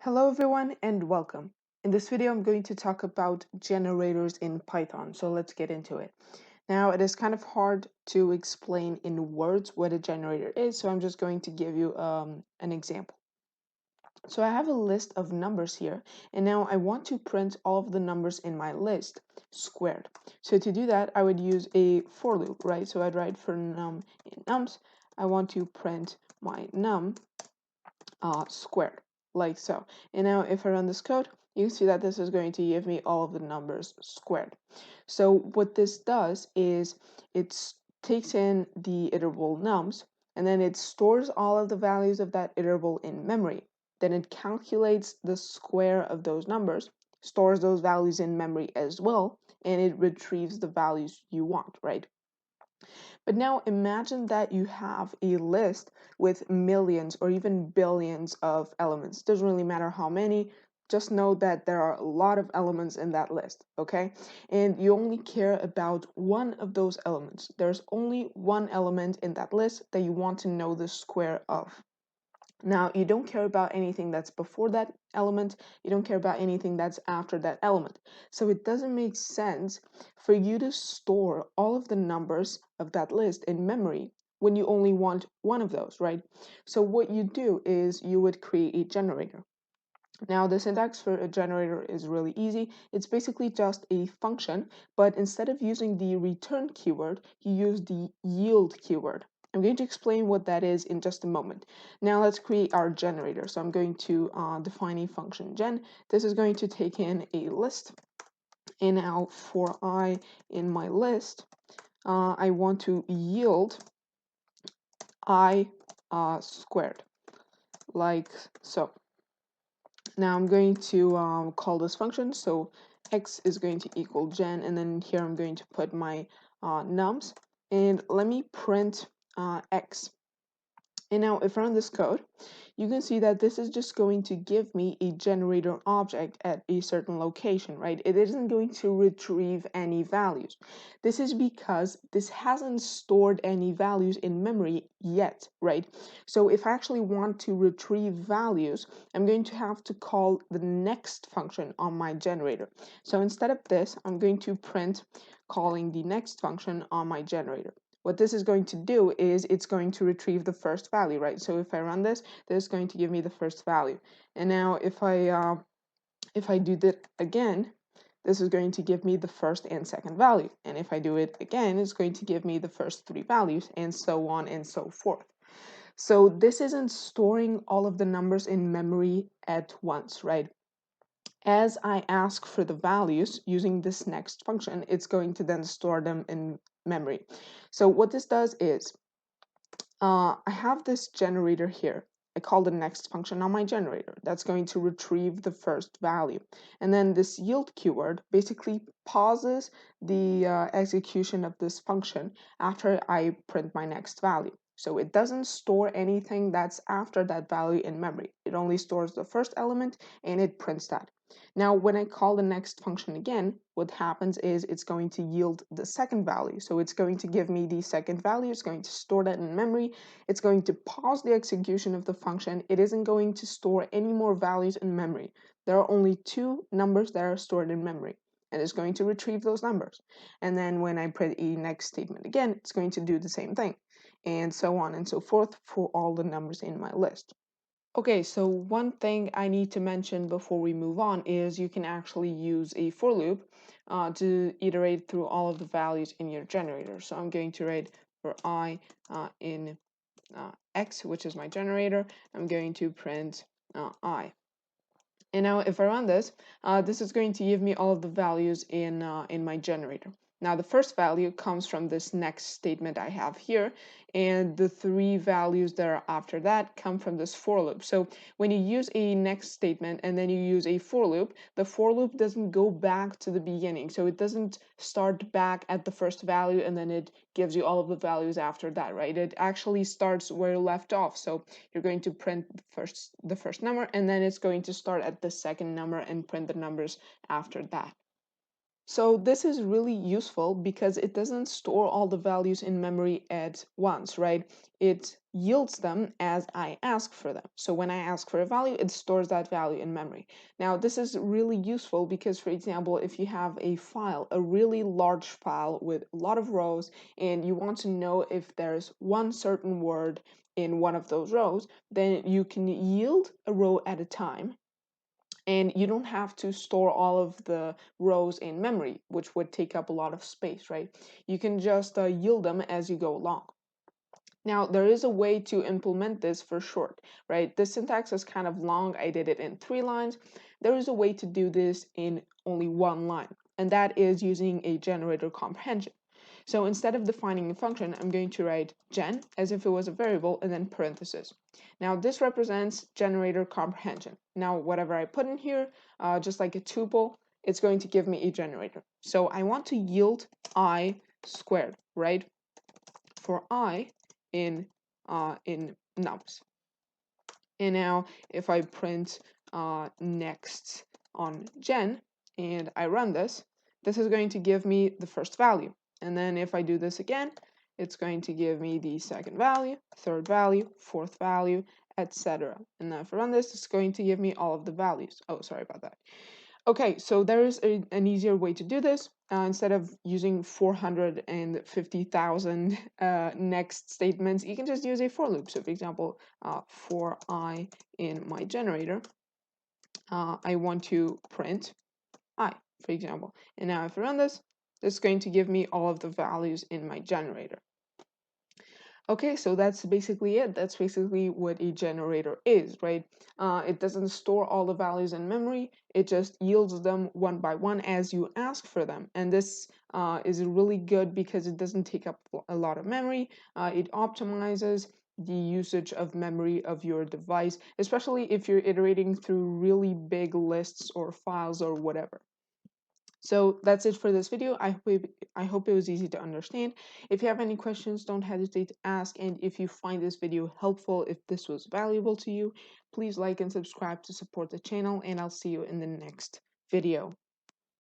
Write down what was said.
Hello everyone and welcome. In this video, I'm going to talk about generators in Python. So let's get into it. Now, it is kind of hard to explain in words what a generator is, so I'm just going to give you an example. So I have a list of numbers here, and now I want to print all of the numbers in my list squared. So to do that, I would use a for loop, right? So I'd write for num in nums, I want to print my num squared, like so. And now if I run this code, you can see that this is going to give me all of the numbers squared. So what this does is it takes in the iterable nums, and then it stores all of the values of that iterable in memory. Then it calculates the square of those numbers, stores those values in memory as well, and it retrieves the values you want, right? But now imagine that you have a list with millions or even billions of elements. Doesn't really matter how many, just know that there are a lot of elements in that list, okay? And you only care about one of those elements. There's only one element in that list that you want to know the square of. Now, you don't care about anything that's before that element, you don't care about anything that's after that element. So it doesn't make sense for you to store all of the numbers of that list in memory when you only want one of those, right? So what you do is you would create a generator. Now, the syntax for a generator is really easy. It's basically just a function, but instead of using the return keyword, you use the yield keyword. I'm going to explain what that is in just a moment. Now let's create our generator. So I'm going to define a function gen. This is going to take in a list. And now for I in my list, I want to yield I squared, like so. Now I'm going to call this function. So x is going to equal gen, and then here I'm going to put my nums. And let me print x. And now if I run this code, you can see that this is just going to give me a generator object at a certain location, right? It isn't going to retrieve any values. This is because this hasn't stored any values in memory yet, right? So if I actually want to retrieve values, I'm going to have to call the next function on my generator. So instead of this, I'm going to print calling the next function on my generator. What this is going to do is it's going to retrieve the first value, right? So if I run this, this is going to give me the first value. And now if I do that again, this is going to give me the first and second value. And if I do it again, it's going to give me the first three values, and so on and so forth. So this isn't storing all of the numbers in memory at once, right? As I ask for the values using this next function, it's going to then store them in memory. So what this does is I have this generator here. I call the next function on my generator. That's going to retrieve the first value. And then this yield keyword basically pauses the execution of this function after I print my next value. So it doesn't store anything that's after that value in memory. It only stores the first element and it prints that. Now, when I call the next function again, what happens is it's going to yield the second value. So it's going to give me the second value. It's going to store that in memory. It's going to pause the execution of the function. It isn't going to store any more values in memory. There are only two numbers that are stored in memory, and it's going to retrieve those numbers. And then when I print a next statement again, it's going to do the same thing, and so on and so forth for all the numbers in my list. Okay, so one thing I need to mention before we move on is you can actually use a for loop to iterate through all of the values in your generator. So I'm going to write for I in x, which is my generator, I'm going to print I. And now if I run this, this is going to give me all of the values in my generator. Now the first value comes from this next statement I have here, and the three values that are after that come from this for loop. So when you use a next statement and then you use a for loop, the for loop doesn't go back to the beginning. So it doesn't start back at the first value and then it gives you all of the values after that, right? It actually starts where you left off. So you're going to print the first number, and then it's going to start at the second number and print the numbers after that. So this is really useful because it doesn't store all the values in memory at once, right? It yields them as I ask for them. So when I ask for a value, it stores that value in memory. Now, this is really useful because, for example, if you have a file, a really large file with a lot of rows, and you want to know if there's one certain word in one of those rows, then you can yield a row at a time, and you don't have to store all of the rows in memory, which would take up a lot of space, right? You can just yield them as you go along. Now, there is a way to implement this for short, right? This syntax is kind of long. I did it in 3 lines. There is a way to do this in only 1 line, and that is using a generator comprehension. So instead of defining a function, I'm going to write gen as if it was a variable and then parentheses. Now this represents generator comprehension. Now whatever I put in here, just like a tuple, it's going to give me a generator. So I want to yield I squared, right? For I in nums. And now if I print next on gen and I run this, this is going to give me the first value. And then if I do this again, it's going to give me the second value, third value, fourth value, etc. And now if I run this, it's going to give me all of the values. Oh, sorry about that. Okay, so there is an easier way to do this. Instead of using 450,000 next statements, you can just use a for loop. So for example, for I in my generator, I want to print I, for example. And now if I run this, it's going to give me all of the values in my generator. Okay, so that's basically it. That's basically what a generator is, right? It doesn't store all the values in memory. It just yields them one by one as you ask for them. And this is really good because it doesn't take up a lot of memory. It optimizes the usage of memory of your device, especially if you're iterating through really big lists or files or whatever. So that's it for this video. I hope it was easy to understand. If you have any questions, don't hesitate to ask. And if you find this video helpful, if this was valuable to you, please like and subscribe to support the channel, and I'll see you in the next video.